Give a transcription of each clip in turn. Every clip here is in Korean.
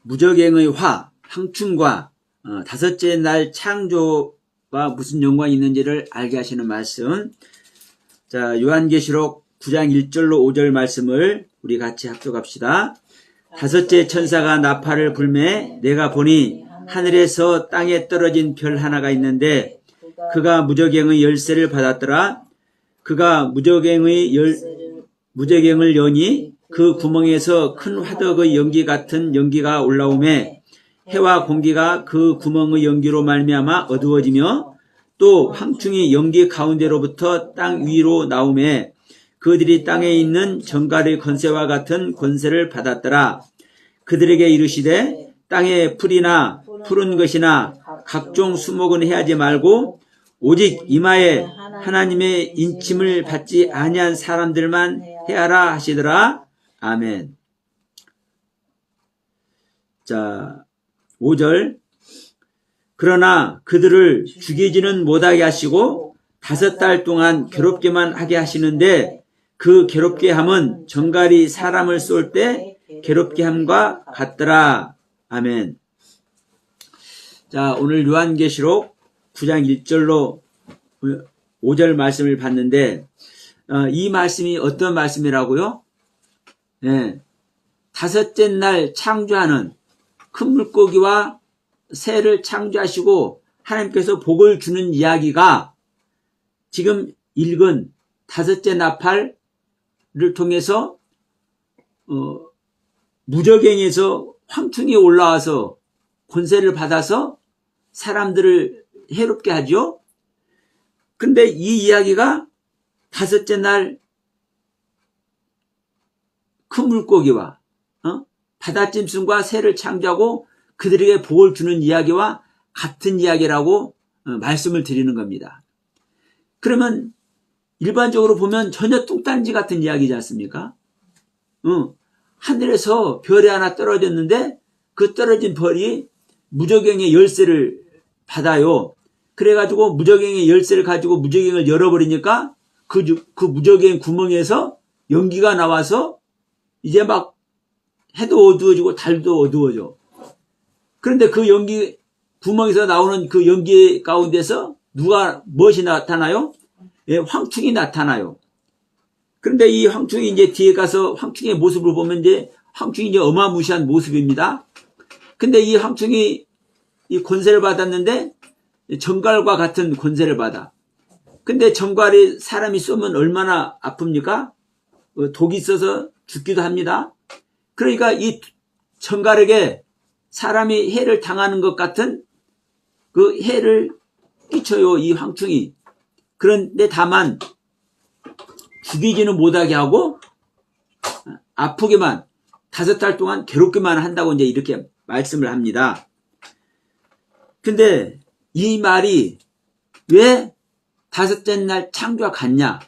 무적행의 화, 황충과 다섯째 날 창조와 무슨 연관이 있는지를 알게 하시는 말씀. 자, 요한계시록 9장 1절로 5절 말씀을 우리 같이 합독합시다. 다섯째 천사가 나팔을 불매 내가 보니 하늘에서 땅에 떨어진 별 하나가 있는데 그가 무적행의 열쇠를 받았더라. 그가 무적행을 여니 그 구멍에서 큰 화덕의 연기 같은 연기가 올라오매 해와 공기가 그 구멍의 연기로 말미암아 어두워지며 또 황충이 연기 가운데로부터 땅 위로 나오매 그들이 땅에 있는 정갈의 권세와 같은 권세를 받았더라. 그들에게 이르시되 땅에 풀이나 푸른 것이나 각종 수목은 해하지 말고 오직 이마에 하나님의 인침을 받지 아니한 사람들만 해하라 하시더라. 아멘. 자, 5절. 그러나 그들을 죽이지는 못하게 하시고 5달 동안 괴롭게만 하게 하시는데 그 괴롭게 함은 정갈이 사람을 쏠 때 괴롭게 함과 같더라. 아멘. 자, 오늘 요한계시록 9장 1절로 5절 말씀을 봤는데 이 말씀이 어떤 말씀이라고요? 네. 다섯째 날 창조하는 큰 물고기와 새를 창조하시고 하나님께서 복을 주는 이야기가 지금 읽은 다섯째 나팔을 통해서 무적행에서 황충이 올라와서 권세를 받아서 사람들을 해롭게 하죠. 근데 이 이야기가 다섯째 날 큰 물고기와 바다짐승과 새를 창조하고 그들에게 복을 주는 이야기와 같은 이야기라고 말씀을 드리는 겁니다. 그러면 일반적으로 보면 전혀 뚱딴지 같은 이야기지 않습니까? 하늘에서 별이 하나 떨어졌는데 그 떨어진 별이 무적행의 열쇠를 받아요. 그래가지고 무적행의 열쇠를 가지고 무적행을 열어버리니까 그 무적행 구멍에서 연기가 나와서 이제 막 해도 어두워지고 달도 어두워져. 그런데 그 연기 구멍에서 나오는 그 연기 가운데서 무엇이 나타나요? 예, 황충이 나타나요. 그런데 이 황충이 이제 뒤에 가서 황충의 모습을 보면 이제 황충이 이제 어마무시한 모습입니다. 근데 이 황충이 이 권세를 받았는데 정갈과 같은 권세를 받아. 근데 정갈이 사람이 쏘면 얼마나 아픕니까? 독이 있어서 죽기도 합니다. 그러니까 이 정갈에게 사람이 해를 당하는 것 같은 그 해를 끼쳐요, 이 황충이. 그런데 다만 죽이지는 못하게 하고 아프게만 5달 동안 괴롭게만 한다고 이제 이렇게 말씀을 합니다. 근데 이 말이 왜 다섯째 날 창조와 같냐?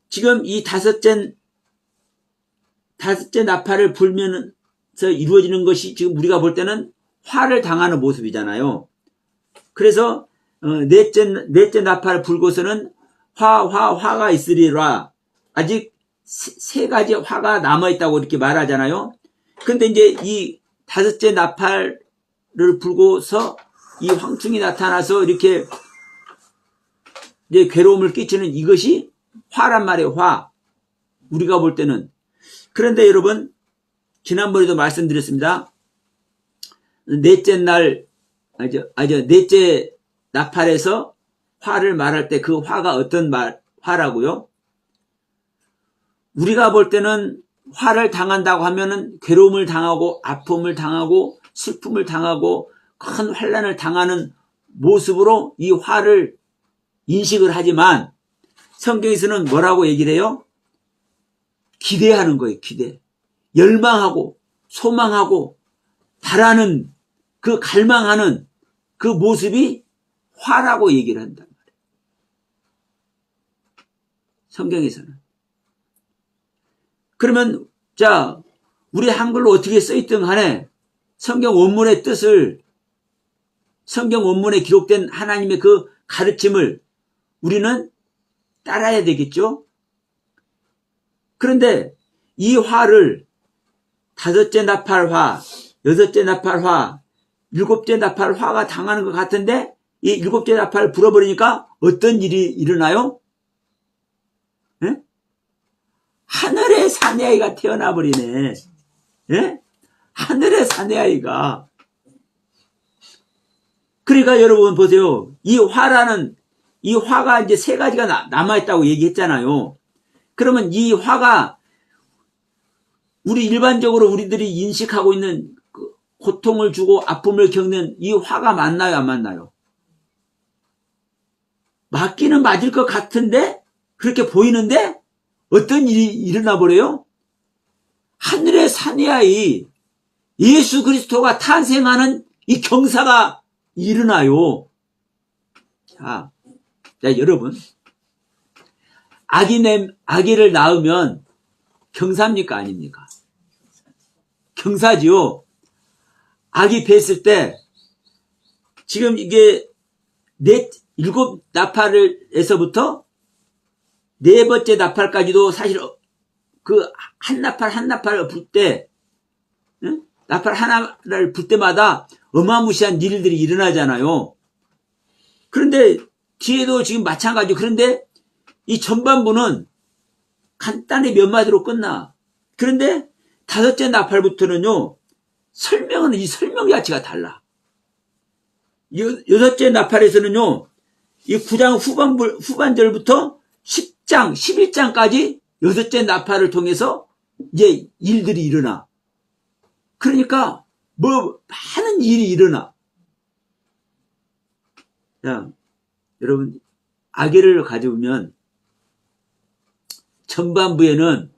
지금 이 다섯째 나팔을 불면서 이루어지는 것이 지금 우리가 볼 때는 화를 당하는 모습이잖아요. 그래서 넷째 나팔을 불고서는 화가 있으리라. 아직 세 가지 화가 남아있다고 이렇게 말하잖아요. 근데 이제 이 다섯째 나팔을 불고서 이 황충이 나타나서 이렇게 이제 괴로움을 끼치는 이것이 화란 말이에요, 화. 우리가 볼 때는. 그런데 여러분, 지난번에도 말씀드렸습니다. 넷째 나팔에서 화를 말할 때 그 화가 어떤 화라고요? 우리가 볼 때는 화를 당한다고 하면은 괴로움을 당하고 아픔을 당하고 슬픔을 당하고 큰 환난을 당하는 모습으로 이 화를 인식을 하지만 성경에서는 뭐라고 얘기를 해요? 기대하는 거예요, 기대. 열망하고 소망하고 바라는 그 갈망하는 그 모습이 화라고 얘기를 한단 말이에요. 성경에서는. 그러면 자, 우리 한글로 어떻게 써있든 간에 성경 원문의 뜻을 성경 원문에 기록된 하나님의 그 가르침을 우리는 따라야 되겠죠? 그런데 이 화를 다섯째 나팔화, 여섯째 나팔 화, 일곱째 나팔 화가 당하는 것 같은데 이 일곱째 나팔을 불어버리니까 어떤 일이 일어나요? 예? 하늘의 사내아이가 태어나 버리네. 예? 하늘의 사내아이가. 그러니까 여러분 보세요. 이 화가 이제 세 가지가 남아있다고 얘기했잖아요. 그러면 이 화가 우리 일반적으로 우리들이 인식하고 있는 그 고통을 주고 아픔을 겪는 이 화가 맞나요, 안 맞나요? 맞기는 맞을 것 같은데 그렇게 보이는데 어떤 일이 일어나 버려요? 하늘의 사내아이 예수 그리스도가 탄생하는 이 경사가 일어나요. 자, 여러분, 아기를 낳으면 경사입니까, 아닙니까? 경사지요. 아기 뱄을 때 지금 이게 일곱 나팔에서부터 네 번째 나팔까지도 사실 그 한 나팔 불 때, 응? 나팔 하나를 불 때마다 어마무시한 일들이 일어나잖아요. 그런데 뒤에도 지금 마찬가지고, 그런데 이 전반부는 간단히 몇 마디로 끝나. 그런데 다섯째 나팔부터는요, 이 설명 자체가 달라. 여섯째 나팔에서는요, 이 9장 후반절부터 10장, 11장까지 여섯째 나팔을 통해서 이제 일들이 일어나. 그러니까 많은 일이 일어나. 자, 여러분, 아기를 가져오면 전반부에는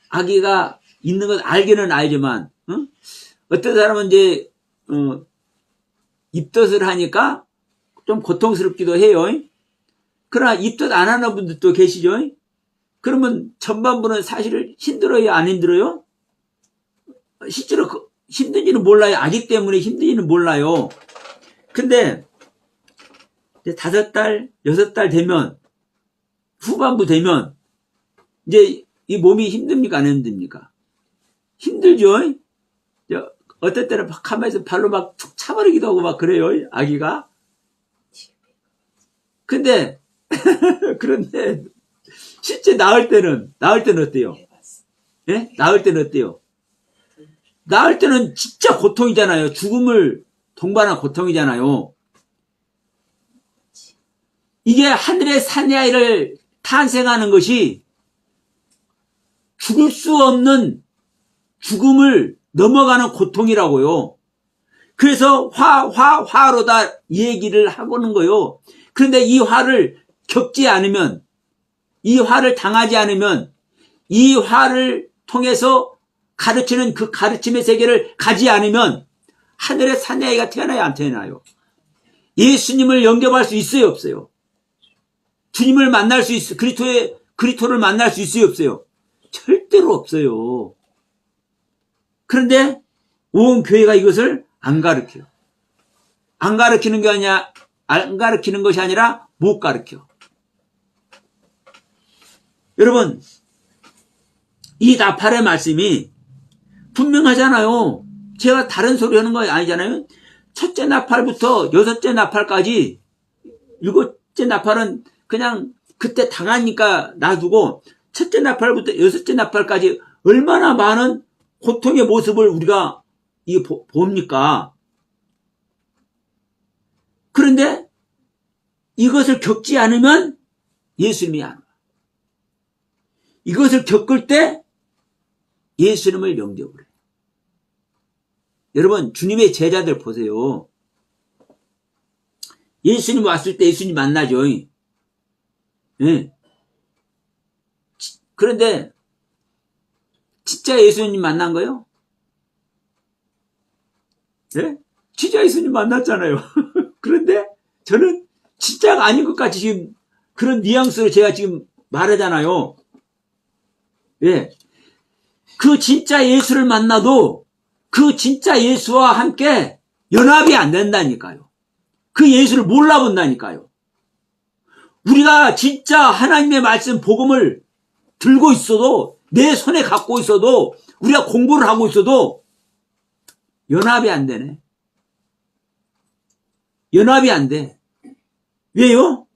아기가 있는 건 알기는 알지만, 응? 어떤 사람은 이제 입덧을 하니까 좀 고통스럽기도 해요. 그러나 입덧 안 하는 분들도 계시죠. 그러면 전반부는 사실 힘들어요, 안 힘들어요? 실제로 힘든지는 몰라요. 아기 때문에 힘든지는 몰라요. 근데 이제 5달, 6달 되면, 후반부 되면 이제 이 몸이 힘듭니까, 안 힘듭니까? 힘들죠. 어떨 때는 가만히 발로 막 툭 차버리기도 하고 막 그래요, 아기가. 그런데 실제 낳을 때는 어때요? 예? 낳을 때는 어때요? 낳을 때는 진짜 고통이잖아요. 죽음을 동반한 고통이잖아요. 이게 하늘의 사내아이를 탄생하는 것이 죽을 수 없는 죽음을 넘어가는 고통이라고요. 그래서 화로다 얘기를 하고는 거요. 그런데 이 화를 겪지 않으면, 이 화를 당하지 않으면, 이 화를 통해서 가르치는 그 가르침의 세계를 가지 않으면 하늘의 사내아이가 태어나요, 안 태어나요? 예수님을 영접할 수 있어요, 없어요? 주님을 만날 수 있어요? 그리스도를 만날 수 있어요, 없어요? 절대로 없어요. 그런데 온 교회가 이것을 안 가르쳐요. 안 가르치는 것이 아니라 못 가르쳐. 여러분, 이 나팔의 말씀이 분명하잖아요. 제가 다른 소리 하는 거 아니잖아요. 첫째 나팔부터 여섯째 나팔까지, 일곱째 나팔은 그냥 그때 당하니까 놔두고 첫째 나팔부터 여섯째 나팔까지 얼마나 많은 고통의 모습을 우리가 봅니까? 그런데 이것을 겪지 않으면 예수님이 안 와. 이것을 겪을 때 예수님을 영접을 해요. 여러분, 주님의 제자들 보세요. 예수님 왔을 때 예수님 만나죠. 예. 그런데 진짜 예수님 만난 거요? 예? 진짜 예수님 만났잖아요. 그런데 저는 진짜가 아닌 것 같이 지금 그런 뉘앙스로 제가 지금 말하잖아요. 예. 그 진짜 예수를 만나도 그 진짜 예수와 함께 연합이 안 된다니까요. 그 예수를 몰라본다니까요. 우리가 진짜 하나님의 말씀 복음을 들고 있어도, 내 손에 갖고 있어도, 우리가 공부를 하고 있어도 연합이 안 되네. 연합이 안 돼. 왜요?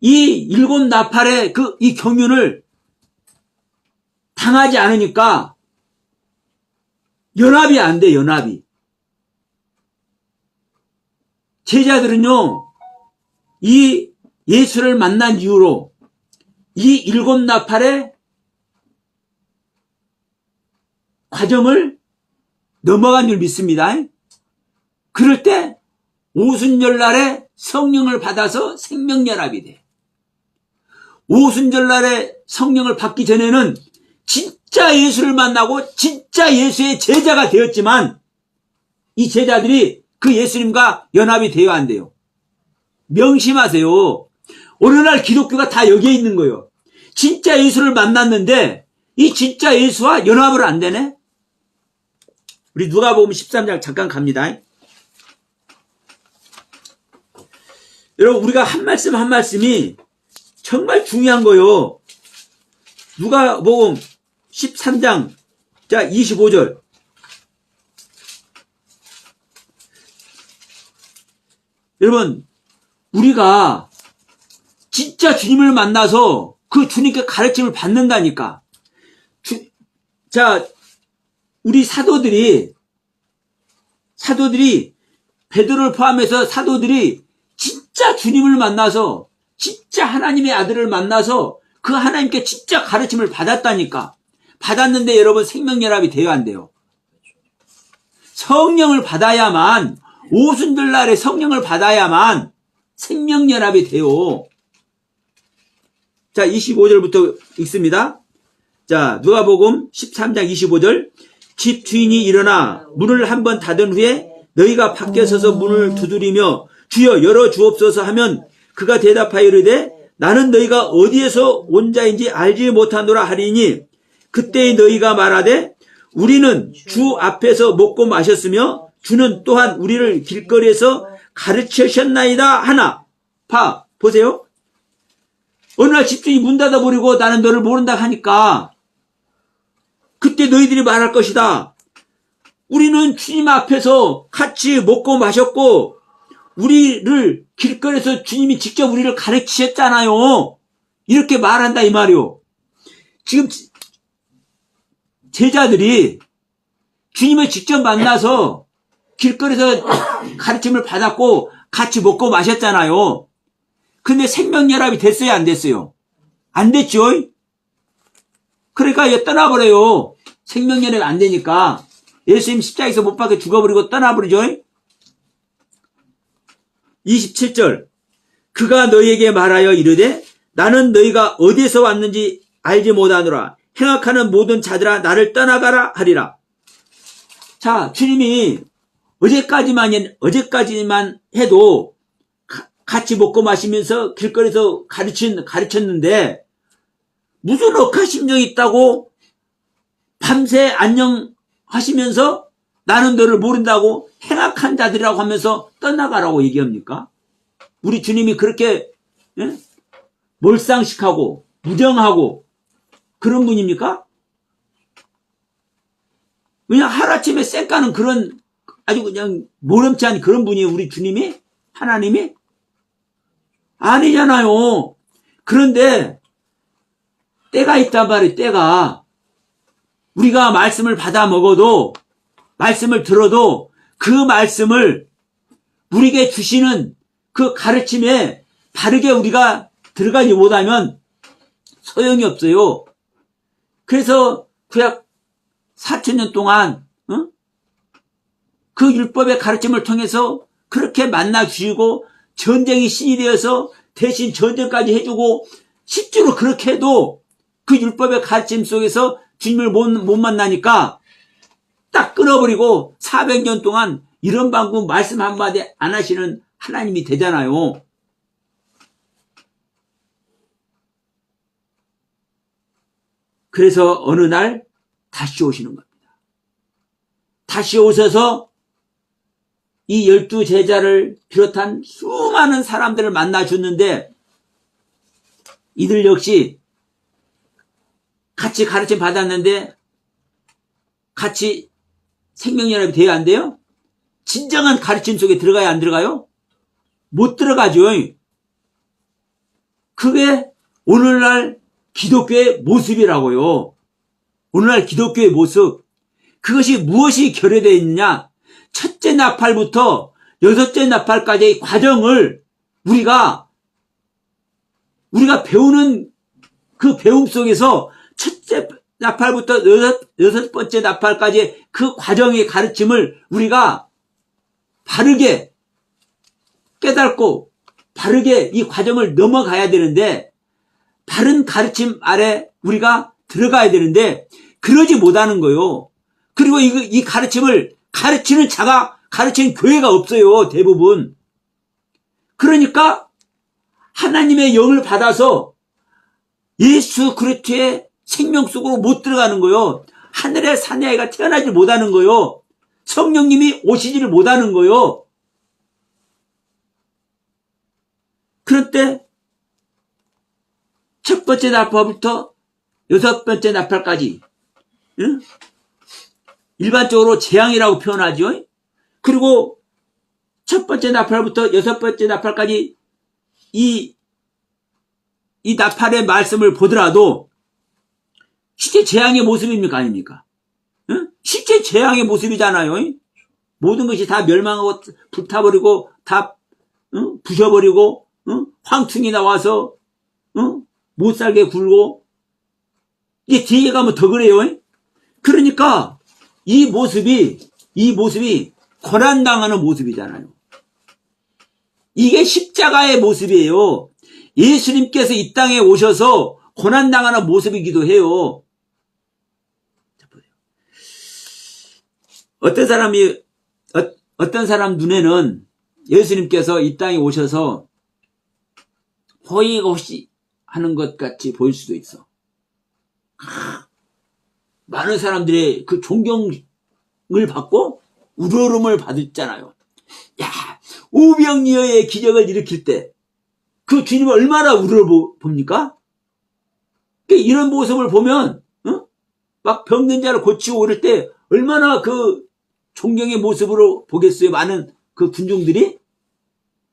이 일곱 나팔의 이 경륜을 당하지 않으니까 연합이 안 돼, 연합이. 제자들은요, 이 예수를 만난 이후로 이 일곱 나팔의 과정을 넘어간 줄 믿습니다. 그럴 때 오순절날에 성령을 받아서 생명연합이 돼. 오순절날에 성령을 받기 전에는 진짜 예수를 만나고 진짜 예수의 제자가 되었지만 이 제자들이 그 예수님과 연합이 되어야 안 돼요. 명심하세요. 오늘날 기독교가 다 여기에 있는 거예요. 진짜 예수를 만났는데 이 진짜 예수와 연합을 안 되네? 우리 누가복음 13장 잠깐 갑니다. 여러분, 우리가 한 말씀 한 말씀이 정말 중요한 거예요. 누가복음 13장 자 25절. 여러분, 우리가 진짜 주님을 만나서 그 주님께 가르침을 받는다니까. 자, 우리 사도들이 베드로를 포함해서 사도들이 진짜 주님을 만나서 진짜 하나님의 아들을 만나서 그 하나님께 진짜 가르침을 받았다니까. 받았는데 여러분 생명연합이 돼야 안 돼요. 성령을 받아야만, 오순절날에 성령을 받아야만 생명연합이 돼요. 자, 25절부터 읽습니다. 자, 누가복음 13장 25절. 집 주인이 일어나 문을 한번 닫은 후에 너희가 밖에 서서 문을 두드리며 주여 열어 주옵소서 하면 그가 대답하여 이르되 나는 너희가 어디에서 온 자인지 알지 못하노라 하리니 그때 너희가 말하되 우리는 주 앞에서 먹고 마셨으며 주는 또한 우리를 길거리에서 가르치셨나이다 하나. 보세요. 어느 날 집주인이 문 닫아버리고 나는 너를 모른다 하니까 그때 너희들이 말할 것이다. 우리는 주님 앞에서 같이 먹고 마셨고 우리를 길거리에서 주님이 직접 우리를 가르치셨잖아요. 이렇게 말한다 이 말이요. 지금 제자들이 주님을 직접 만나서 길거리에서 가르침을 받았고 같이 먹고 마셨잖아요. 근데 생명연합이 됐어요, 안 됐어요? 안 됐죠? 그러니까 얘 떠나버려요. 생명연합이 안 되니까. 예수님 십자가에서 못 박혀 죽어버리고 떠나버리죠. 27절. 그가 너희에게 말하여 이르되 나는 너희가 어디에서 왔는지 알지 못하노라. 행악하는 모든 자들아 나를 떠나가라 하리라. 자, 주님이 어제까지만 해도 같이 먹고 마시면서 길거리에서 가르쳤는데 무슨 억하심정이 있다고 밤새 안녕하시면서 나는 너를 모른다고 행악한 자들이라고 하면서 떠나가라고 얘기합니까? 우리 주님이 그렇게 몰상식하고 무정하고 그런 분입니까? 그냥 하루아침에 쌩까는 그런 아주 그냥 모렴치한 그런 분이에요. 우리 주님이? 하나님이? 아니잖아요. 그런데 때가 있단 말이에요. 때가. 우리가 말씀을 받아 먹어도 말씀을 들어도 그 말씀을 우리에게 주시는 그 가르침에 바르게 우리가 들어가지 못하면 소용이 없어요. 그래서 구약 4,000년 동안 그 율법의 가르침을 통해서 그렇게 만나 주시고 전쟁이 신이 되어서 대신 전쟁까지 해주고 실제로 그렇게 해도 그 율법의 가르침 속에서 주님을 못 만나니까 딱 끊어버리고 400년 동안 이런 방법 말씀 한마디 안 하시는 하나님이 되잖아요. 그래서 어느 날 다시 오시는 겁니다. 다시 오셔서 이 12 제자를 비롯한 수많은 사람들을 만나 줬는데 이들 역시 같이 가르침 받았는데 같이 생명연합이 돼야 안 돼요? 진정한 가르침 속에 들어가야 안 들어가요? 못 들어가죠. 그게 오늘날 기독교의 모습이라고요. 오늘날 기독교의 모습. 그것이 무엇이 결여되어 있느냐? 첫째 나팔부터 여섯째 나팔까지의 과정을 우리가 배우는 그 배움 속에서 첫째 나팔부터 여섯 번째 나팔까지의 그 과정의 가르침을 우리가 바르게 깨닫고 바르게 이 과정을 넘어가야 되는데, 바른 가르침 아래 우리가 들어가야 되는데 그러지 못하는 거요. 그리고 이 가르침을 가르치는 자가, 가르치는 교회가 없어요, 대부분. 그러니까 하나님의 영을 받아서 예수 그리스도의 생명 속으로 못 들어가는 거요. 하늘의 사내아이가 태어나지 못하는 거요. 성령님이 오시지를 못하는 거요. 그럴 때 첫 번째 나팔부터 여섯 번째 나팔까지, 응? 일반적으로 재앙이라고 표현하죠. 그리고 첫 번째 나팔부터 여섯 번째 나팔까지 이 나팔의 말씀을 보더라도 실제 재앙의 모습입니까, 아닙니까? 응? 실제 재앙의 모습이잖아요. 모든 것이 다 멸망하고 불타버리고 다 부셔버리고 황충이 나와서 못 살게 굴고, 이게 뒤에 가면 더 그래요. 그러니까 이 모습이 고난당하는 모습이잖아요. 이게 십자가의 모습이에요. 예수님께서 이 땅에 오셔서 고난당하는 모습이기도 해요. 어떤 사람 눈에는 예수님께서 이 땅에 오셔서 호의없이 하는 것 같이 보일 수도 있어. 많은 사람들의 그 존경을 받고 우러름을 받았잖아요. 야, 오병이어의 기적을 일으킬 때 그 주님을 얼마나 우러봅니까? 이런 모습을 보면 막 병든 자를 고치고 이럴 때 얼마나 그 존경의 모습으로 보겠어요, 많은 그 군중들이.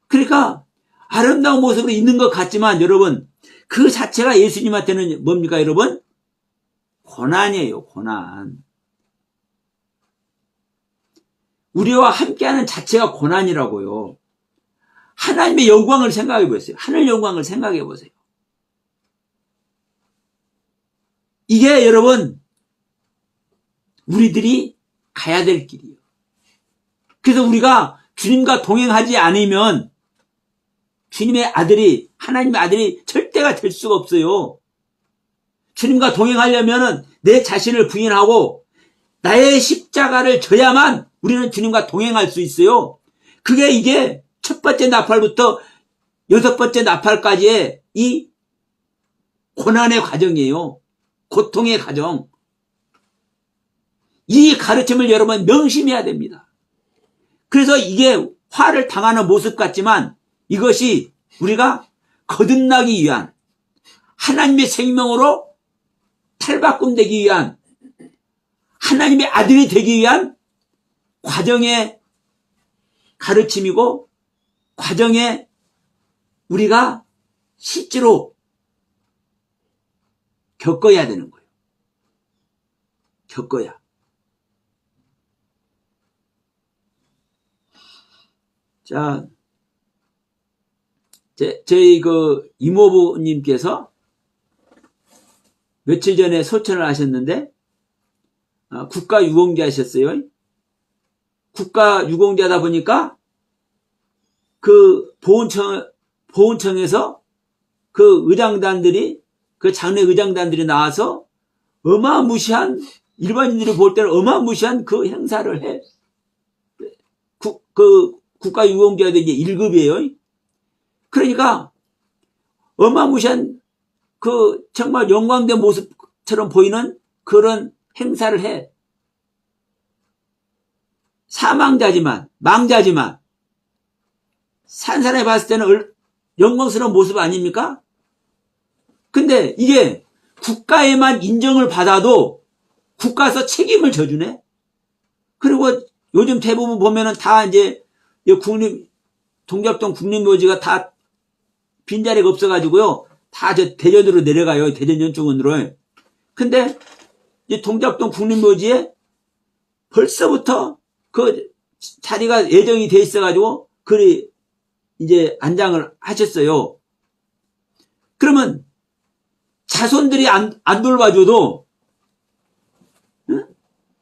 그러니까 아름다운 모습으로 있는 것 같지만 여러분, 그 자체가 예수님한테는 뭡니까, 여러분? 고난이에요, 고난. 우리와 함께하는 자체가 고난이라고요. 하나님의 영광을 생각해 보세요. 하늘 영광을 생각해 보세요. 이게 여러분, 우리들이 가야 될 길이에요. 그래서 우리가 주님과 동행하지 않으면 주님의 아들이, 하나님의 아들이 절대가 될 수가 없어요. 주님과 동행하려면 내 자신을 부인하고 나의 십자가를 져야만 우리는 주님과 동행할 수 있어요. 이게 첫 번째 나팔부터 여섯 번째 나팔까지의 이 고난의 과정이에요. 고통의 과정. 이 가르침을 여러분 명심해야 됩니다. 그래서 이게 화를 당하는 모습 같지만 이것이 우리가 거듭나기 위한, 하나님의 생명으로 탈바꿈되기 위한, 하나님의 아들이 되기 위한 과정의 가르침이고, 과정에 우리가 실제로 겪어야 되는 거예요. 겪어야. 자, 저희 그 이모부님께서 며칠 전에 소천을 하셨는데, 국가유공자 하셨어요. 국가유공자다 보니까 그 보훈청에서 그 의장단들이, 그 장례 의장단들이 나와서 어마무시한, 일반인들이 볼 때는 어마무시한 그 행사를 해. 그 국가유공자들이 이제 1급이에요. 그러니까 어마무시한 그 정말 영광된 모습처럼 보이는 그런 행사를 해. 사망자지만, 망자지만 산 사람이 봤을 때는 영광스러운 모습 아닙니까? 근데 이게 국가에만 인정을 받아도 국가에서 책임을 져주네. 그리고 요즘 대부분 보면은 다 이제 동작동 국립묘지가 다 빈자리가 없어가지고요. 다 저 대전으로 내려가요. 대전 연중원으로. 근데 이 동작동 국립묘지에 벌써부터 그 자리가 예정이 돼 있어가지고 그리 이제 안장을 하셨어요. 그러면 자손들이 안 돌봐줘도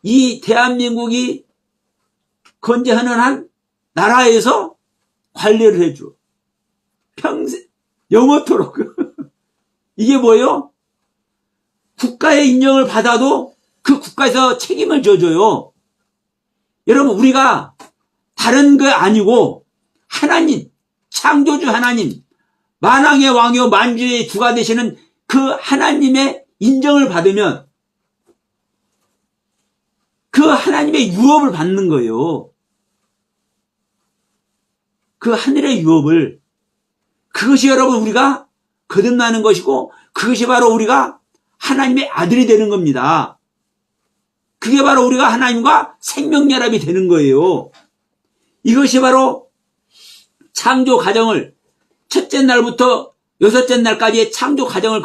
이 대한민국이 건재하는 한 나라에서 관리를 해줘. 평생 영원토록. 이게 뭐예요? 국가의 인정을 받아도 그 국가에서 책임을 져줘요. 여러분, 우리가 다른 거 아니고 하나님, 창조주 하나님, 만왕의 왕이요 만주의 주가 되시는 그 하나님의 인정을 받으면 그 하나님의 유업을 받는 거예요. 그 하늘의 유업을. 그것이 여러분 우리가 거듭나는 것이고 그것이 바로 우리가 하나님의 아들이 되는 겁니다. 그게 바로 우리가 하나님과 생명연합이 되는 거예요. 이것이 바로 창조 과정을 첫째 날부터 여섯째 날까지의 창조 과정을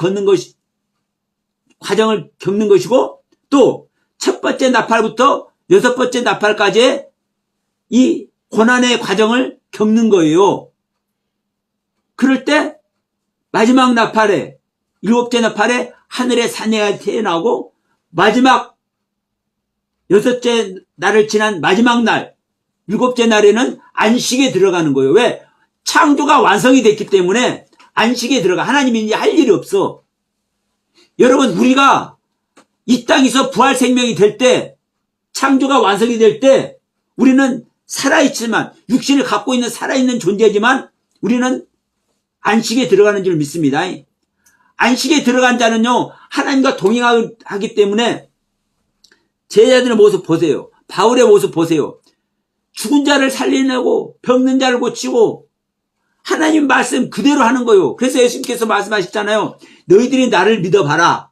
과정을 겪는 것이고 또 첫 번째 나팔부터 여섯 번째 나팔까지의 이 고난의 과정을 겪는 거예요. 그럴 때 마지막 나팔에 일곱째 나팔에 하늘의 사내가 태어나고 마지막 여섯째 날을 지난 마지막 날 일곱째 날에는 안식에 들어가는 거예요. 왜? 창조가 완성이 됐기 때문에 안식에 들어가. 하나님이 이제 할 일이 없어. 여러분 우리가 이 땅에서 부활 생명이 될 때 창조가 완성이 될 때 우리는 살아있지만 육신을 갖고 있는 살아있는 존재지만 우리는 안식에 들어가는 줄 믿습니다. 안식에 들어간 자는요 하나님과 동행하기 때문에 제자들의 모습 보세요. 바울의 모습 보세요. 죽은 자를 살리려고 병든 자를 고치고 하나님 말씀 그대로 하는 거예요. 그래서 예수님께서 말씀하셨잖아요. 너희들이 나를 믿어봐라.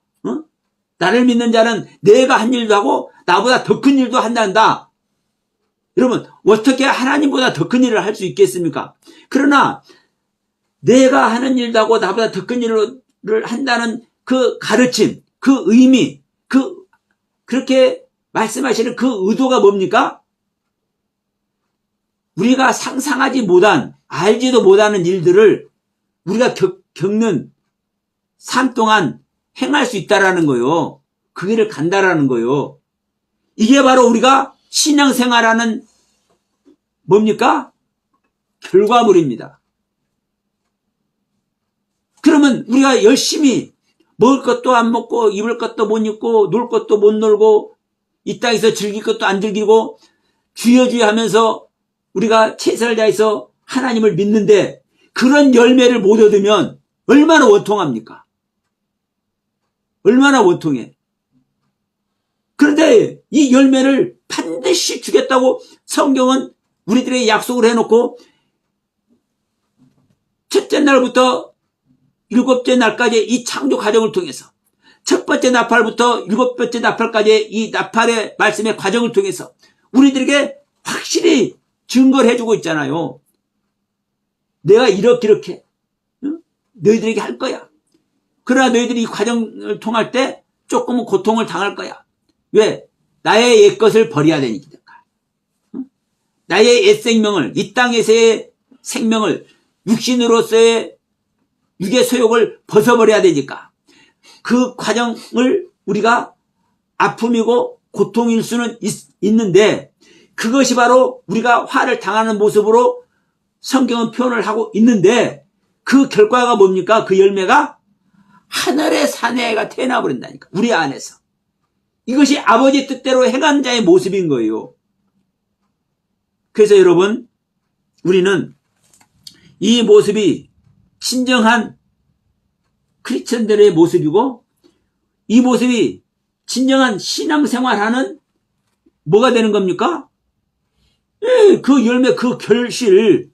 나를 믿는 자는 내가 한 일도 하고 나보다 더 큰 일도 한단다. 여러분 어떻게 하나님보다 더 큰 일을 할 수 있겠습니까? 그러나 내가 하는 일도 하고 나보다 더 큰 일을 한다는 그 가르침, 그 의미, 그렇게 말씀하시는 그 의도가 뭡니까? 우리가 상상하지 못한, 알지도 못하는 일들을 우리가 겪는 삶 동안 행할 수 있다라는 거요. 그 길을 간다라는 거요. 이게 바로 우리가 신앙생활하는 뭡니까? 결과물입니다. 그러면 우리가 열심히 먹을 것도 안 먹고 입을 것도 못 입고 놀 것도 못 놀고 이 땅에서 즐길 것도 안 즐기고 주여주여 하면서 우리가 최선을 다해서 하나님을 믿는데 그런 열매를 못 얻으면 얼마나 원통합니까? 얼마나 원통해. 그런데 이 열매를 반드시 주겠다고 성경은 우리들에게 약속을 해놓고 첫째 날부터 일곱째 날까지 이 창조 과정을 통해서 첫 번째 나팔부터 일곱 번째 나팔까지의 이 나팔의 말씀의 과정을 통해서 우리들에게 확실히 증거를 해주고 있잖아요. 내가 이렇게 너희들에게 할 거야. 그러나 너희들이 이 과정을 통할 때 조금은 고통을 당할 거야. 왜? 나의 옛것을 버려야 되니까. 나의 옛 생명을, 이 땅에서의 생명을 육신으로서의 육의 소욕을 벗어버려야 되니까. 그 과정을 우리가 아픔이고 고통일 수는 있는데 그것이 바로 우리가 화를 당하는 모습으로 성경은 표현을 하고 있는데 그 결과가 뭡니까? 그 열매가 하늘의 사내가 태어나버린다니까. 우리 안에서. 이것이 아버지 뜻대로 행한 자의 모습인 거예요. 그래서 여러분 우리는 이 모습이 진정한 크리스천들의 모습이고 이 모습이 진정한 신앙생활하는 뭐가 되는 겁니까? 그 열매, 그 결실.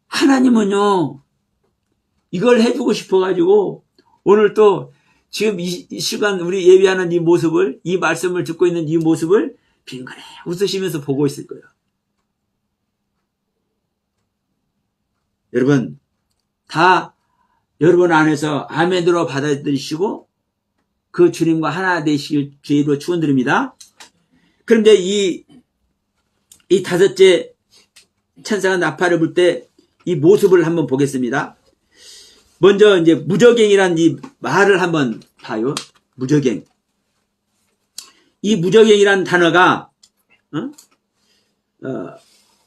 하나님은요 이걸 해주고 싶어가지고 오늘 또 지금 이 시간 우리 예배하는 이 모습을, 이 말씀을 듣고 있는 이 모습을 빙그레 웃으시면서 보고 있을 거예요. 여러분, 다 여러분 안에서 아멘으로 받아들이시고 그 주님과 하나 되시길 주의로 축원드립니다. 그런데 이 다섯째 천사가 나팔을 불 때 이 모습을 한번 보겠습니다. 먼저 이제 무저갱이란 이 말을 한번 봐요. 무저갱. 이 무저갱이란 단어가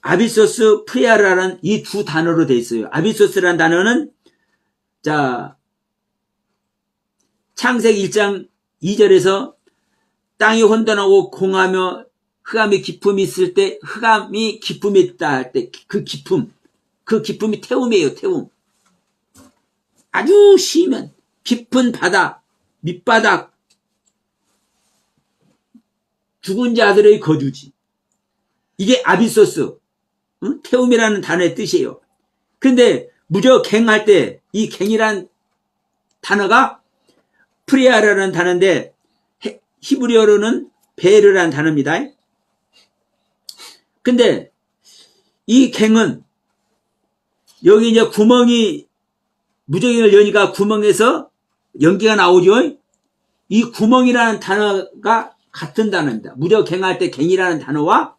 아비소스 프레아라는 이 두 단어로 되어 있어요. 아비소스라는 단어는 자 창세기 1장 2절에서 땅이 혼돈하고 공하며 흑암의 기품이 있을 때 흑암이 기품이 있다 할 때 그 기품이 태움이에요. 태움. 아주 심한 깊은 바다 밑바닥 죽은 자들의 거주지. 이게 아비소스 태움이라는 단어의 뜻이에요. 그런데 무저갱할 때 이 갱이란 단어가 프리아라는 단어인데 히브리어로는 베르라는 단어입니다. 근데 이 갱은 여기 이제 구멍이 무저갱을 여니까 구멍에서 연기가 나오죠. 이 구멍이라는 단어가 같은 단어입니다. 무저갱할 때 갱이라는 단어와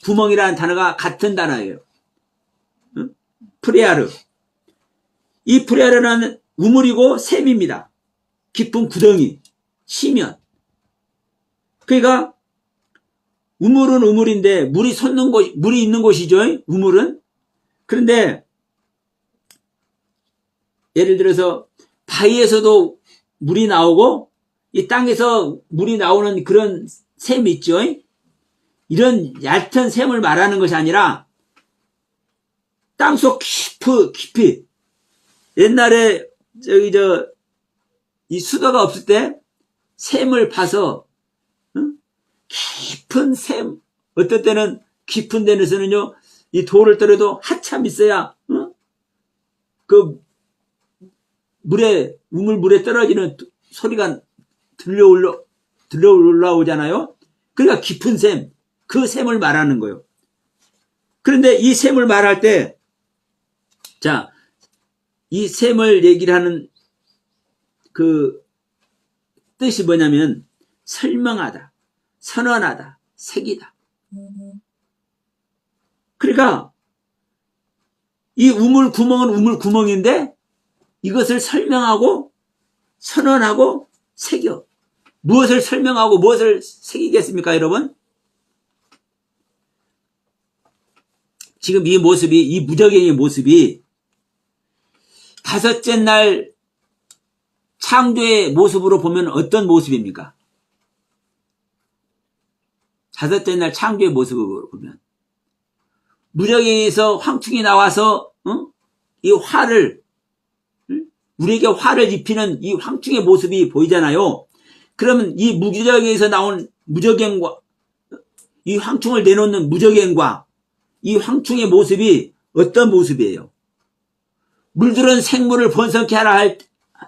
구멍이라는 단어가 같은 단어예요. 프레아르. 이 프레아르는 우물이고 샘입니다. 깊은 구덩이, 시면. 그러니까 우물은 우물인데 물이 솟는 곳, 물이 있는 곳이죠. 우물은. 그런데 예를 들어서 바위에서도 물이 나오고 이 땅에서 물이 나오는 그런 샘이 있죠. 이런 얕은 샘을 말하는 것이 아니라 땅속 깊이 옛날에 이 수도가 없을 때 샘을 파서 깊은 샘, 어떨 때는 깊은 데에서는요 이 돌을 떨어도 한참 있어야 그 우물물에 떨어지는 소리가 들려 올라오잖아요. 그러니까 깊은 샘, 그 샘을 말하는 거예요. 그런데 이 샘을 말할 때, 자, 이 샘을 얘기를 하는 그 뜻이 뭐냐면 설명하다, 선언하다, 색이다. 그러니까 이 우물 구멍은 우물 구멍인데 이것을 설명하고 선언하고 새겨. 무엇을 설명하고 무엇을 새기겠습니까, 여러분? 지금 이 모습이, 이 무저갱의 모습이 다섯째 날 창조의 모습으로 보면 어떤 모습입니까? 다섯째 날 창조의 모습으로 보면 무저갱에서 황충이 나와서 이 화를 우리에게 화를 입히는 이 황충의 모습이 보이잖아요. 그러면 이 무저갱에서 나온 무저갱과 이 황충을 내놓는 무저갱과 이 황충의 모습이 어떤 모습이에요? 물들은 생물을 번성케 하라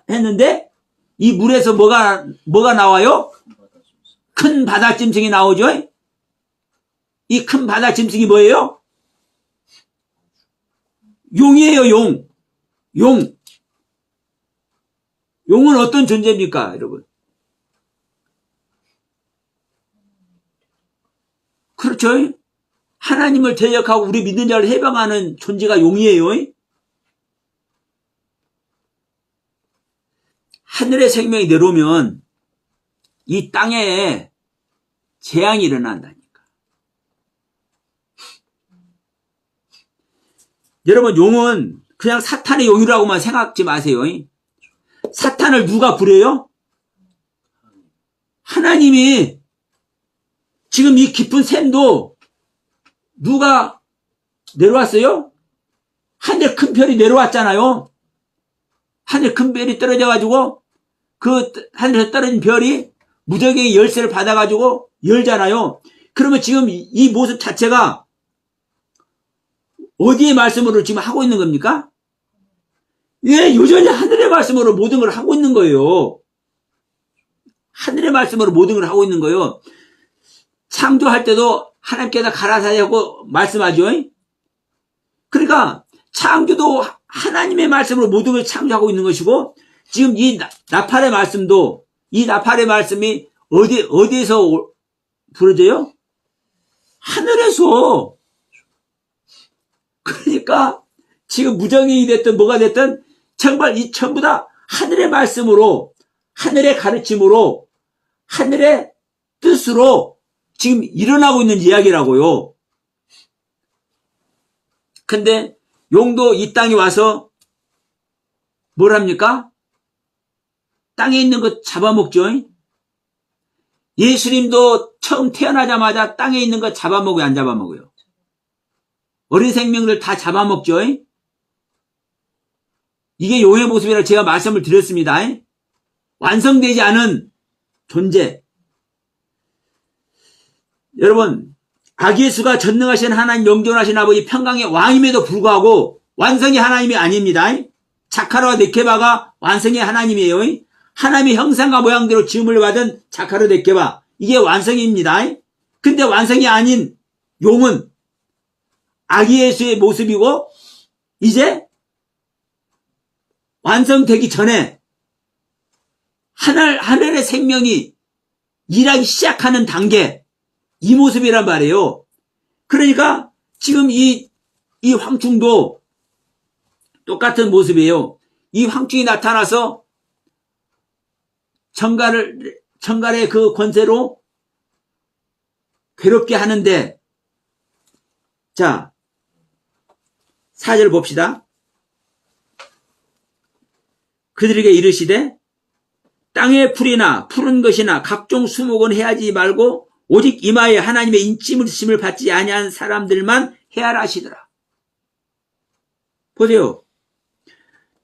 했는데 이 물에서 뭐가 나와요? 큰 바다짐승이 나오죠. 이 큰 바다짐승이 뭐예요? 용이에요. 용. 용은 어떤 존재입니까, 여러분? 그렇죠? 하나님을 대적하고 우리 믿는 자를 해방하는 존재가 용이에요. 하늘의 생명이 내려오면 이 땅에 재앙이 일어난다니까. 여러분, 용은 그냥 사탄의 용이라고만 생각하지 마세요. 사탄을 누가 부려요? 하나님이. 지금 이 깊은 샘도 누가 내려왔어요? 하늘 큰 별이 내려왔잖아요. 하늘 큰 별이 떨어져가지고 그 하늘에서 떨어진 별이 무저갱의 열쇠를 받아가지고 열잖아요. 그러면 지금 이 모습 자체가 어디의 말씀으로 지금 하고 있는 겁니까? 예, 여전히 하늘의 말씀으로 모든 걸 하고 있는 거예요. 하늘의 말씀으로 모든 걸 하고 있는 거예요. 창조할 때도 하나님께서 가라사하고 말씀하죠. 그러니까 창조도 하나님의 말씀으로 모든 걸 창조하고 있는 것이고, 지금 이 나팔의 말씀도, 이 나팔의 말씀이 어디에서 부러져요? 하늘에서. 그러니까 지금 무정행이 됐든 뭐가 됐든 정말 이 전부 다 하늘의 말씀으로, 하늘의 가르침으로, 하늘의 뜻으로 지금 일어나고 있는 이야기라고요. 근데 용도 이 땅에 와서 뭘 합니까? 땅에 있는 것 잡아먹죠. 예수님도 처음 태어나자마자 땅에 있는 것 잡아먹어요, 안 잡아먹어요? 어린 생명들 다 잡아먹죠. 이게 용의 모습이라고 제가 말씀을 드렸습니다. 완성되지 않은 존재. 여러분, 아기예수가 전능하신 하나님, 영존하신 아버지, 평강의 왕임에도 불구하고 완성이 하나님이 아닙니다. 자카르와 네케바가 완성의 하나님이에요. 하나님의 형상과 모양대로 지음을 받은 자카르 네케바, 이게 완성입니다. 근데 완성이 아닌 용은 아기예수의 모습이고, 이제 완성되기 전에 하늘의 생명이 일하기 시작하는 단계, 이 모습이란 말이에요. 그러니까 지금 이 황충도 똑같은 모습이에요. 이 황충이 나타나서 천갈의 그 권세로 괴롭게 하는데, 자, 4절 봅시다. 그들에게 이르시되 땅의 풀이나 푸른 것이나 각종 수목은 해하지 말고 오직 이마에 하나님의 인침을 받지 아니한 사람들만 해하라 하시더라. 보세요.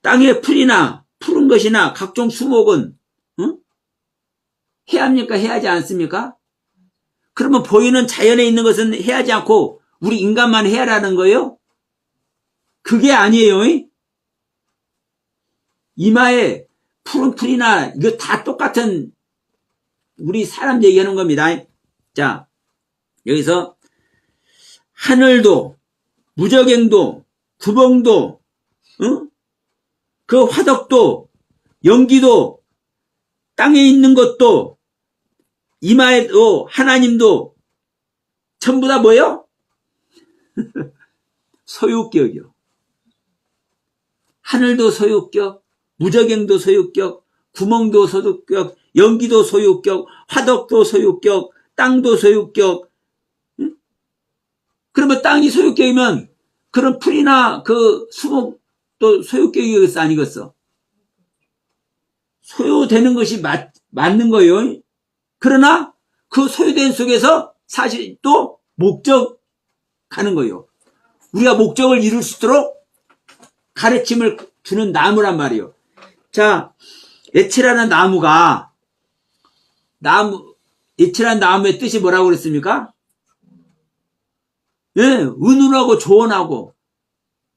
땅의 풀이나 푸른 것이나 각종 수목은 해합니까? 해하지 않습니까? 그러면 보이는 자연에 있는 것은 해하지 않고 우리 인간만 해하라는 거예요? 그게 아니에요. 이마에 푸른 풀이나 이거 다 똑같은 우리 사람 얘기하는 겁니다. 자, 여기서 하늘도, 무저갱도, 구멍도, 그 화덕도, 연기도, 땅에 있는 것도, 이마에도, 하나님도 전부 다 뭐예요? 소유격이요. 하늘도 소유격, 무저갱도 소유격, 구멍도 소유격, 연기도 소유격, 화덕도 소유격, 땅도 소유격. 그러면 땅이 소유격이면 그런 풀이나 그 수목도 소유격이겠어, 아니겠어? 소유되는 것이 맞는 거예요. 그러나 그 소유된 속에서 사실 또 목적하는 거예요. 우리가 목적을 이룰 수 있도록 가르침을 주는 나무란 말이에요. 자, 에치라는 나무가, 에치라는 나무의 뜻이 뭐라고 그랬습니까? 예, 은은하고 조언하고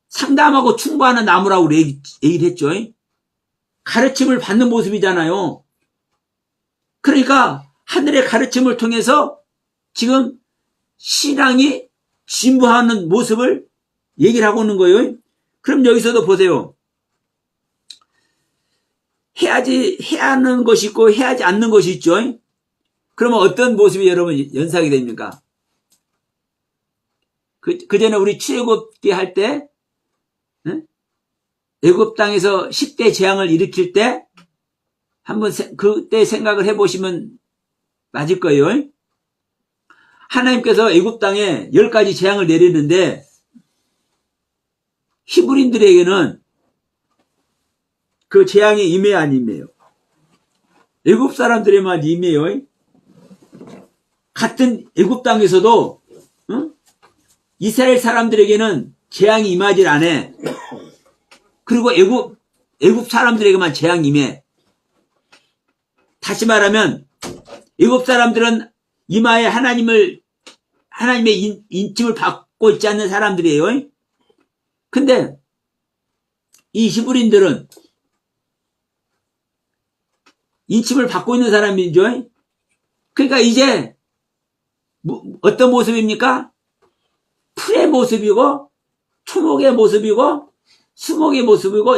상담하고 충고하는 나무라고 얘기를 했죠. 가르침을 받는 모습이잖아요. 그러니까 하늘의 가르침을 통해서 지금 신앙이 진보하는 모습을 얘기를 하고 있는 거예요. 그럼 여기서도 보세요. 해야 하는 것이 있고 해야지 않는 것이 있죠. 그러면 어떤 모습이 여러분 연상이 됩니까? 그 전에 우리 출애굽기 할 때, 애굽 땅에서 10대 재앙을 일으킬 때 한번 그때 생각을 해보시면 맞을 거예요. 하나님께서 애굽 땅에 10가지 재앙을 내리는데 히브리인들에게는 그 재앙이 임해야 안 임해요? 애굽 사람들에만 임해요. 같은 애굽 땅에서도 이스라엘 사람들에게는 재앙이 임하질 않아. 그리고 애굽 사람들에게만 재앙이 임해. 다시 말하면 애굽 사람들은 이마에 하나님의 인침을 받고 있지 않는 사람들이에요. 근데 이 히브리인들은 인침을 받고 있는 사람이죠. 그러니까 이제 어떤 모습입니까? 풀의 모습이고 초목의 모습이고 수목의 모습이고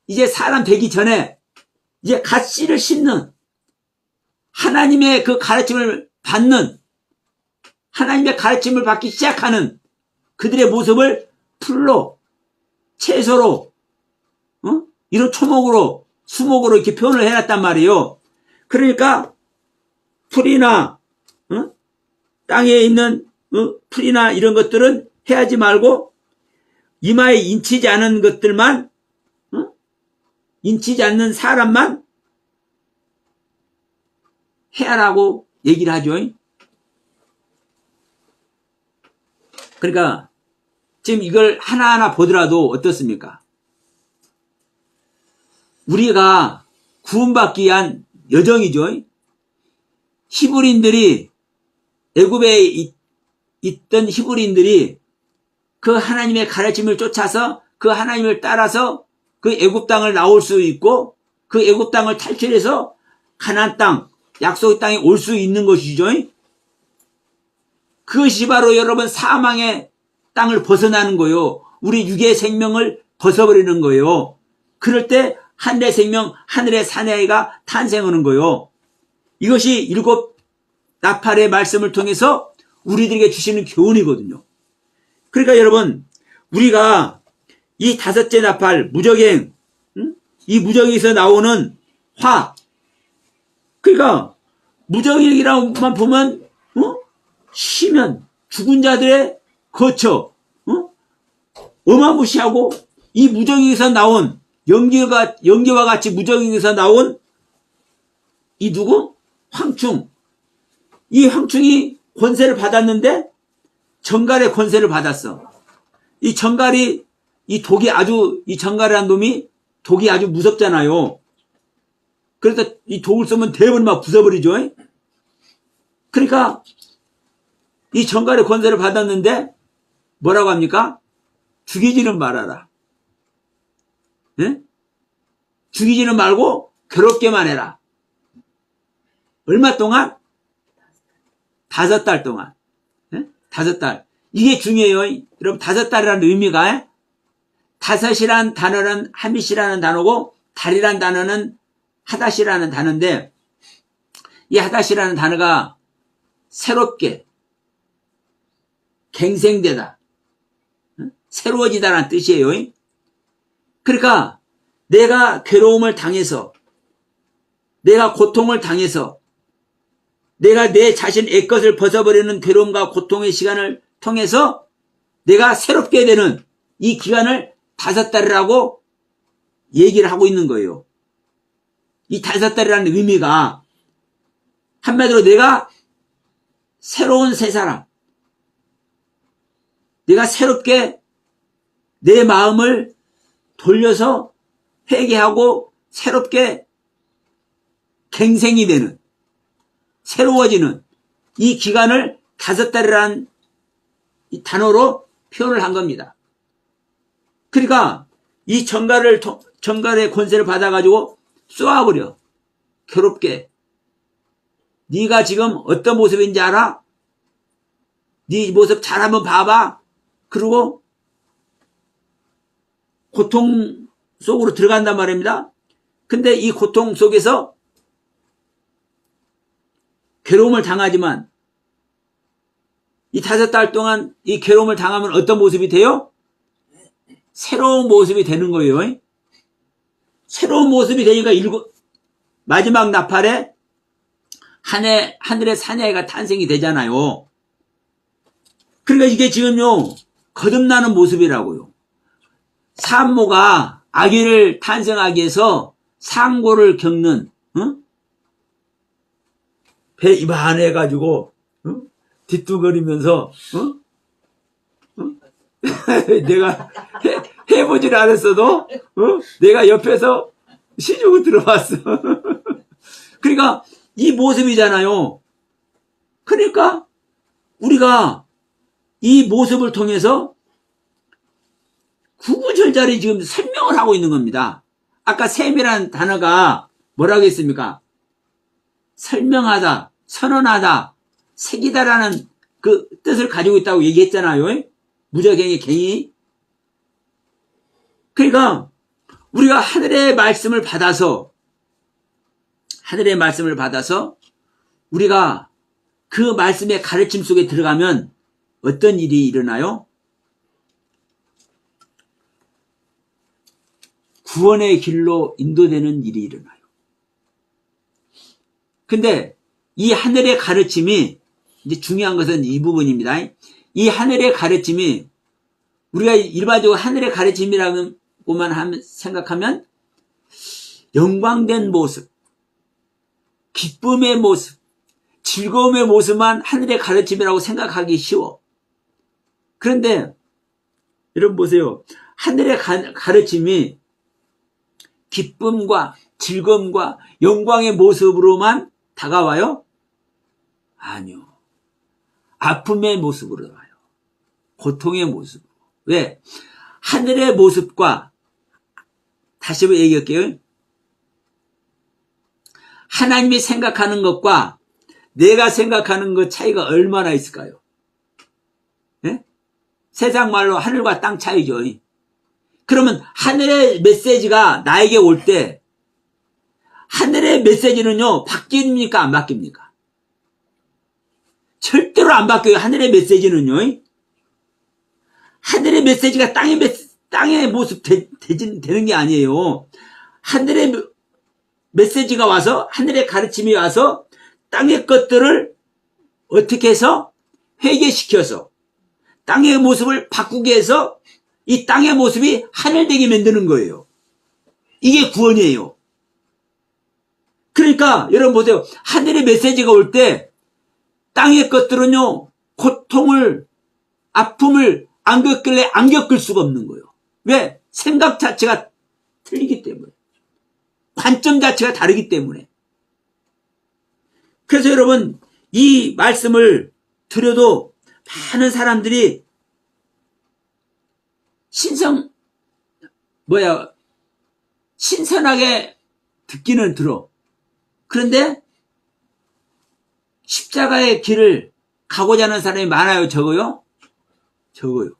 이제 사람 되기 전에 이제 갓 씨를 심는 하나님의 그 가르침을 받는 하나님의 가르침을 받기 시작하는 그들의 모습을 풀로 채소로 이런 초목으로 수목으로 이렇게 표현을 해놨단 말이에요. 그러니까 풀이나 땅에 있는 풀이나 이런 것들은 해하지 말고 이마에 인치지 않은 것들만 인치지 않는 사람만 해야라고 얘기를 하죠. 그러니까 지금 이걸 하나하나 보더라도 어떻습니까? 우리가 구원받기 위한 여정이죠. 히브리인들이 애굽에 있던 히브리인들이 그 하나님의 가르침을 쫓아서 그 하나님을 따라서 그 애굽 땅을 나올 수 있고 그 애굽 땅을 탈출해서 가나안 땅, 약속의 땅에 올 수 있는 것이죠. 그것이 바로 여러분 사망의 땅을 벗어나는 거예요. 우리 육의 생명을 벗어버리는 거예요. 그럴 때 하늘의 생명, 하늘의 사내가 탄생하는 거예요. 이것이 일곱 나팔의 말씀을 통해서 우리들에게 주시는 교훈이거든요. 그러니까 여러분, 우리가 이 다섯째 나팔, 무적행, 이 무적에서 나오는 화, 그러니까 무적행이라고만 보면 쉬면 죽은 자들의 거처, 어마무시하고 이 무적행에서 나온 연기와 같이 무적행에서 나온 이 누구? 황충. 이 황충이 권세를 받았는데 정갈의 권세를 받았어. 이 정갈이 이 정갈이라는 놈이 독이 아주 무섭잖아요. 그래서 이 독을 쓰면 대부분 막 부숴버리죠. 그러니까 이 정갈의 권세를 받았는데 뭐라고 합니까? 죽이지는 말아라. 예? 죽이지는 말고 괴롭게만 해라. 얼마 동안? 5달 동안. 예? 5달. 이게 중요해요. 여러분 5달이라는 의미가 다섯이라는 단어는 하밋이라는 단어고 달이라는 단어는 하닷이라는 단어인데 이 하닷이라는 단어가 새롭게 갱생되다. 새로워지다라는 뜻이에요. 그러니까 내가 괴로움을 당해서 내가 고통을 당해서 내가 내 자신 애것을 벗어버리는 괴로움과 고통의 시간을 통해서 내가 새롭게 되는 이 기간을 5달이라고 얘기를 하고 있는 거예요. 이 5달이라는 의미가 한마디로 내가 새로운 새 사람, 내가 새롭게 내 마음을 돌려서 회개하고 새롭게 갱생이 되는, 새로워지는 이 기간을 5달이라는 이 단어로 표현을 한 겁니다. 그러니까 이 정갈의 권세를 받아가지고 쏘아버려. 괴롭게. 네가 지금 어떤 모습인지 알아? 네 모습 잘 한번 봐봐. 그리고 고통 속으로 들어간단 말입니다. 근데 이 고통 속에서 괴로움을 당하지만 이 5달 동안 이 괴로움을 당하면 어떤 모습이 돼요? 새로운 모습이 되는 거예요. 새로운 모습이 되니까 마지막 나팔에 하늘의 사내가 탄생이 되잖아요. 그러니까 이게 지금요 거듭나는 모습이라고요. 산모가 아기를 탄생하기 위해서 상고를 겪는 배 이만해가지고 뒤뚱거리면서 내가 해보질 않았어도 내가 옆에서 시주고 들어봤어. 그러니까 이 모습이잖아요. 그러니까 우리가 이 모습을 통해서 구구절절히 지금 설명을 하고 있는 겁니다. 아까 셈이라는 단어가 뭐라고 했습니까? 설명하다, 선언하다, 새기다라는 그 뜻을 가지고 있다고 얘기했잖아요. 무적행의 갱이. 그러니까 우리가 하늘의 말씀을 받아서 우리가 그 말씀의 가르침 속에 들어가면 어떤 일이 일어나요? 구원의 길로 인도되는 일이 일어나요. 근데 이 하늘의 가르침이, 이제 중요한 것은 이 부분입니다. 이 하늘의 가르침이 우리가 일반적으로 하늘의 가르침이라고만 생각하면 영광된 모습, 기쁨의 모습, 즐거움의 모습만 하늘의 가르침이라고 생각하기 쉬워. 그런데 여러분 보세요. 하늘의 가르침이 기쁨과 즐거움과 영광의 모습으로만 다가와요? 아니요. 아픔의 모습으로 와요. 고통의 모습으로. 왜? 하늘의 모습과, 다시 한번 얘기할게요. 하나님이 생각하는 것과 내가 생각하는 것 차이가 얼마나 있을까요? 네? 세상 말로 하늘과 땅 차이죠. 그러면 하늘의 메시지가 나에게 올 때 하늘의 메시지는요, 바뀝니까? 안 바뀝니까? 절대로 안 바뀌어요. 하늘의 메시지는요. 하늘의 메시지가 땅의 모습 되는 게 아니에요. 하늘의 메시지가 와서, 하늘의 가르침이 와서 땅의 것들을 어떻게 해서 회개시켜서 땅의 모습을 바꾸게 해서 이 땅의 모습이 하늘되게 만드는 거예요. 이게 구원이에요. 그러니까 여러분 보세요. 하늘의 메시지가 올 때 땅의 것들은요, 고통을, 아픔을 안 겪길래 안 겪을 수가 없는 거예요. 왜? 생각 자체가 틀리기 때문에. 관점 자체가 다르기 때문에. 그래서 여러분, 이 말씀을 들어도 많은 사람들이 신선하게 듣기는 들어. 그런데 십자가의 길을 가고자 하는 사람이 많아요? 적어요? 적어요.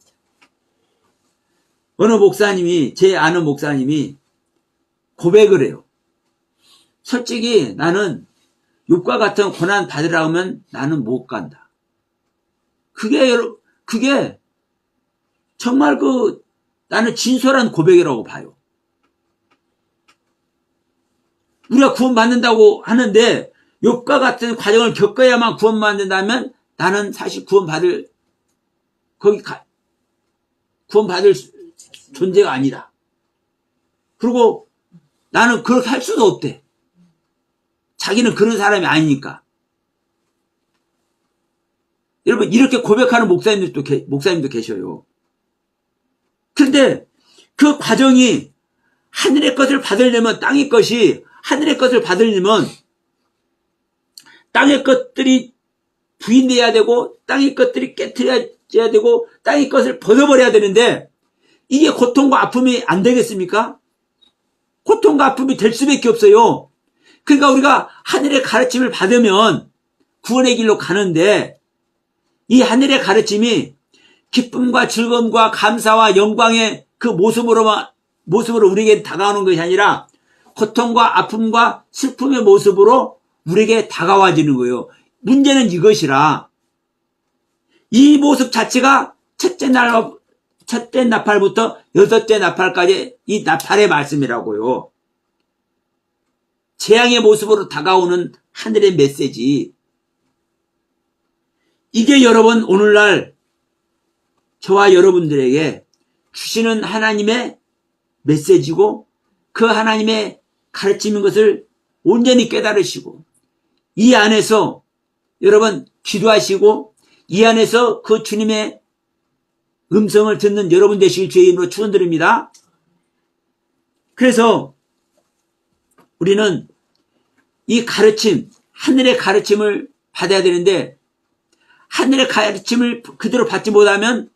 어느 목사님이, 제 아는 목사님이 고백을 해요. 솔직히 나는 욥과 같은 고난 받으라고 하면 나는 못 간다. 그게 정말 나는 진솔한 고백이라고 봐요. 우리가 구원받는다고 하는데 욥과 같은 과정을 겪어야만 구원받는다면 나는 사실 구원받을 존재가 아니다. 그리고 나는 그렇게 할 수도 없대. 자기는 그런 사람이 아니니까. 여러분, 이렇게 고백하는 목사님도 계셔요. 그런데 그 과정이 하늘의 것을 받으려면 땅의 것을 받으려면 땅의 것들이 부인돼야 되고 땅의 것들이 깨트려야 되고 땅의 것을 벗어버려야 되는데 이게 고통과 아픔이 안 되겠습니까? 고통과 아픔이 될 수밖에 없어요. 그러니까 우리가 하늘의 가르침을 받으면 구원의 길로 가는데 이 하늘의 가르침이 기쁨과 즐거움과 감사와 영광의 그 모습으로 우리에게 다가오는 것이 아니라 고통과 아픔과 슬픔의 모습으로 우리에게 다가와지는 거예요. 문제는 이것이라 이 모습 자체가 첫째 나팔부터 여섯째 나팔까지 이 나팔의 말씀이라고요. 재앙의 모습으로 다가오는 하늘의 메시지. 이게 여러분 오늘날 저와 여러분들에게 주시는 하나님의 메시지고 그 하나님의 가르치는 것을 온전히 깨달으시고 이 안에서 여러분 기도하시고 이 안에서 그 주님의 음성을 듣는 여러분 되시길 주의 이름으로 축원드립니다. 그래서 우리는 이 가르침, 하늘의 가르침을 받아야 되는데 하늘의 가르침을 그대로 받지 못하면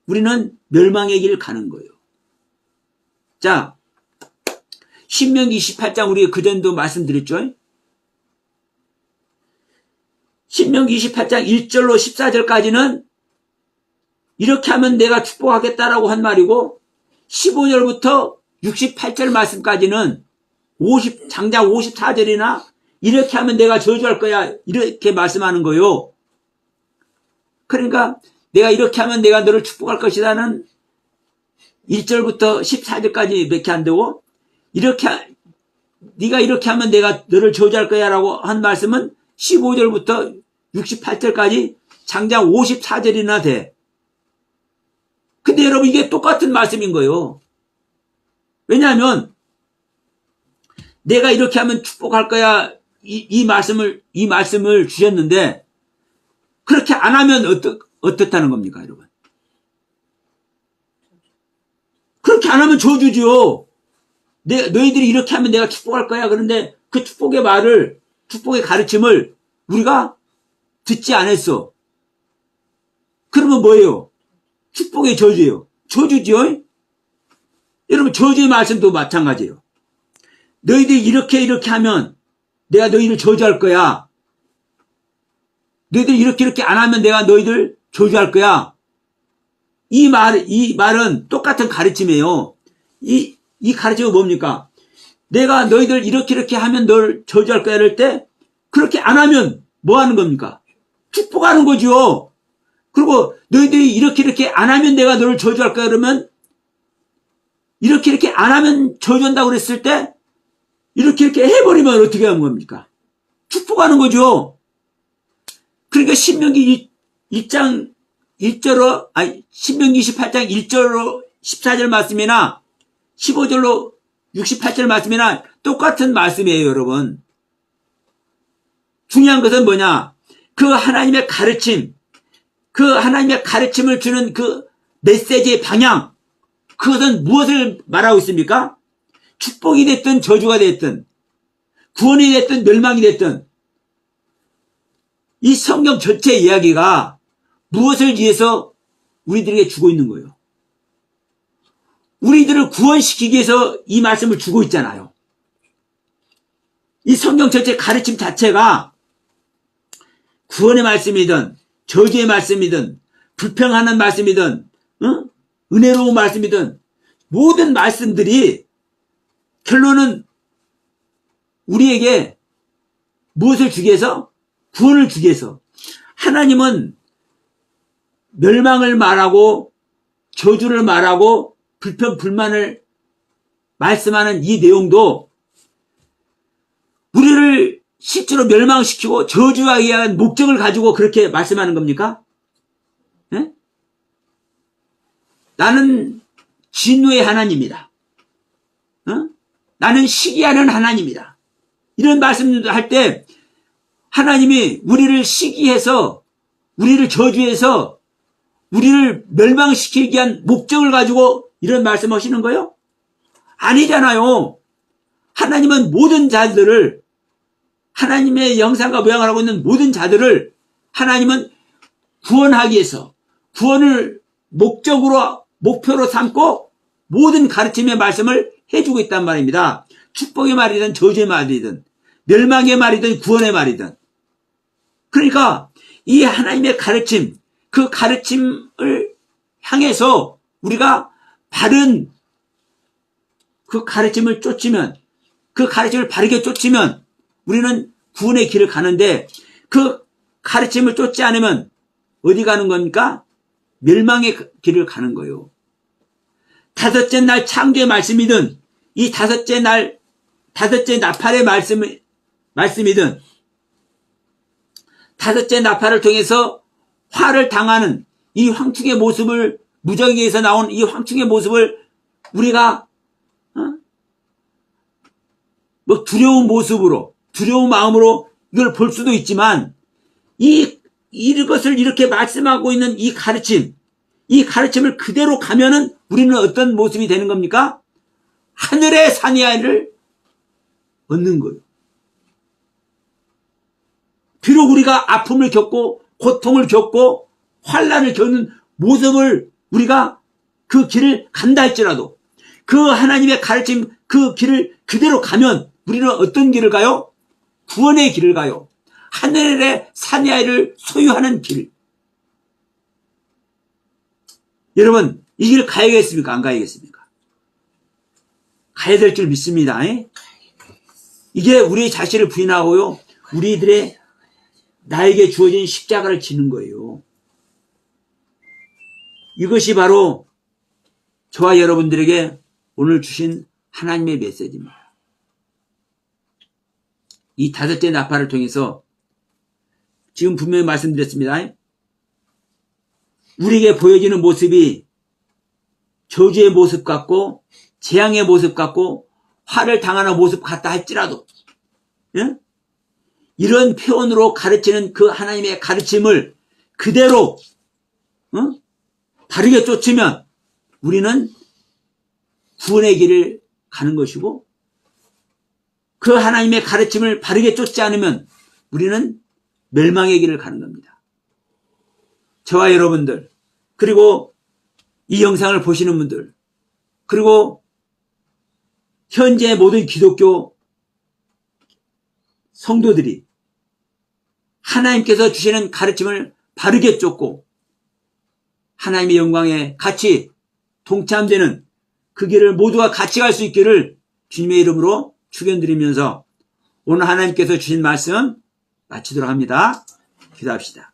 우리는 멸망의 길을 가는 거예요. 자, 신명기 28장 우리가 그전도 말씀드렸죠. 신명기 28장 1절로 14절까지는 이렇게 하면 내가 축복하겠다라고 한 말이고 15절부터 68절 말씀까지는 장장 54절이나 이렇게 하면 내가 저주할 거야 이렇게 말씀하는 거요. 그러니까 내가 이렇게 하면 내가 너를 축복할 것이다는 1절부터 14절까지 몇 개 안 되고 네가 이렇게 하면 내가 너를 저주할 거야 라고 한 말씀은 15절부터 68절까지 장장 54절이나 돼. 근데 여러분 이게 똑같은 말씀인 거예요. 왜냐하면 내가 이렇게 하면 축복할 거야 이 말씀을 주셨는데 그렇게 안 하면 어떻다는 겁니까, 여러분? 그렇게 안 하면 저주죠. 너희들이 이렇게 하면 내가 축복할 거야. 그런데 그 축복의 가르침을 우리가 듣지 않았어. 그러면 뭐예요? 축복의 저주예요. 저주죠. 여러분 저주의 말씀도 마찬가지예요. 너희들이 이렇게 하면 내가 너희를 저주할 거야. 너희들 이렇게 안 하면 내가 너희들 저주할 거야. 이 말은 똑같은 가르침이에요. 이 가르침은 뭡니까? 내가 너희들 이렇게 하면 널 저주할 거야 할 때 그렇게 안 하면 뭐 하는 겁니까? 축복하는 거죠. 그리고 너희들이 이렇게 안 하면 내가 너를 저주할 거야 그러면 이렇게 안 하면 저주한다고 그랬을 때 이렇게 해버리면 어떻게 하는 겁니까? 축복하는 거죠. 그러니까 신명기 28장 1절로 14절 말씀이나 15절로 68절 말씀이나 똑같은 말씀이에요, 여러분. 중요한 것은 뭐냐? 그 하나님의 가르침, 그 하나님의 가르침을 주는 그 메시지의 방향, 그것은 무엇을 말하고 있습니까? 축복이 됐든 저주가 됐든 구원이 됐든 멸망이 됐든 이 성경 전체 이야기가 무엇을 위해서 우리들에게 주고 있는 거예요? 우리들을 구원시키기 위해서 이 말씀을 주고 있잖아요. 이 성경 전체 가르침 자체가 구원의 말씀이든 저주의 말씀이든 불평하는 말씀이든 은혜로운 말씀이든 모든 말씀들이 결론은 우리에게 무엇을 주기 위해서? 구원을 주기 위해서. 하나님은 멸망을 말하고 저주를 말하고 불평 불만을 말씀하는 이 내용도 우리를 실제로 멸망시키고 저주하기 위한 목적을 가지고 그렇게 말씀하는 겁니까? 네? 나는 진노의 하나님이다. 나는 시기하는 하나님이다. 이런 말씀을 할 때 하나님이 우리를 시기해서 우리를 저주해서 우리를 멸망시키기 위한 목적을 가지고 이런 말씀하시는 거예요? 아니잖아요. 하나님은 모든 자들을 하나님의 영상과 모양을 하고 있는 모든 자들을 하나님은 구원하기 위해서 구원을 목표로 삼고 모든 가르침의 말씀을 해주고 있단 말입니다. 축복의 말이든 저주의 말이든 멸망의 말이든 구원의 말이든. 그러니까 이 하나님의 가르침, 그 가르침을 향해서 우리가 바른 그 가르침을 쫓으면, 그 가르침을 바르게 쫓으면 우리는 구원의 길을 가는데 그 가르침을 쫓지 않으면 어디 가는 겁니까? 멸망의 길을 가는 거예요. 다섯째 날 창조의 말씀이든 이 다섯째 나팔의 말씀이든 다섯째 나팔을 통해서 화를 당하는 이 황충의 모습을 무저기에서 나온 이 황충의 모습을 우리가 뭐 두려운 모습으로 두려운 마음으로 이걸 볼 수도 있지만 이것을 이렇게 말씀하고 있는 이 가르침을 그대로 가면은 우리는 어떤 모습이 되는 겁니까? 하늘의 산이야를 얻는 거예요. 비록 우리가 아픔을 겪고 고통을 겪고 환난을 겪는 모습을 우리가 그 길을 간다 할지라도 그 하나님의 가르침 그 길을 그대로 가면 우리는 어떤 길을 가요? 구원의 길을 가요. 하늘의 사내아이를 소유하는 길. 여러분, 이 길 가야겠습니까? 안 가야겠습니까? 가야 될 줄 믿습니다. 이게 우리 자신을 부인하고요, 우리들의 나에게 주어진 십자가를 지는 거예요. 이것이 바로 저와 여러분들에게 오늘 주신 하나님의 메시지입니다. 이 다섯째 나팔을 통해서 지금 분명히 말씀드렸습니다. 우리에게 보여지는 모습이 저주의 모습 같고 재앙의 모습 같고 화를 당하는 모습 같다 할지라도, 예? 이런 표현으로 가르치는 그 하나님의 가르침을 그대로 바르게 쫓으면 우리는 구원의 길을 가는 것이고, 그 하나님의 가르침을 바르게 쫓지 않으면 우리는 멸망의 길을 가는 겁니다. 저와 여러분들, 그리고 이 영상을 보시는 분들, 그리고 현재 모든 기독교 성도들이 하나님께서 주시는 가르침을 바르게 쫓고 하나님의 영광에 같이 동참되는 그 길을 모두가 같이 갈 수 있기를 주님의 이름으로 축원드리면서 오늘 하나님께서 주신 말씀 마치도록 합니다. 기도합시다.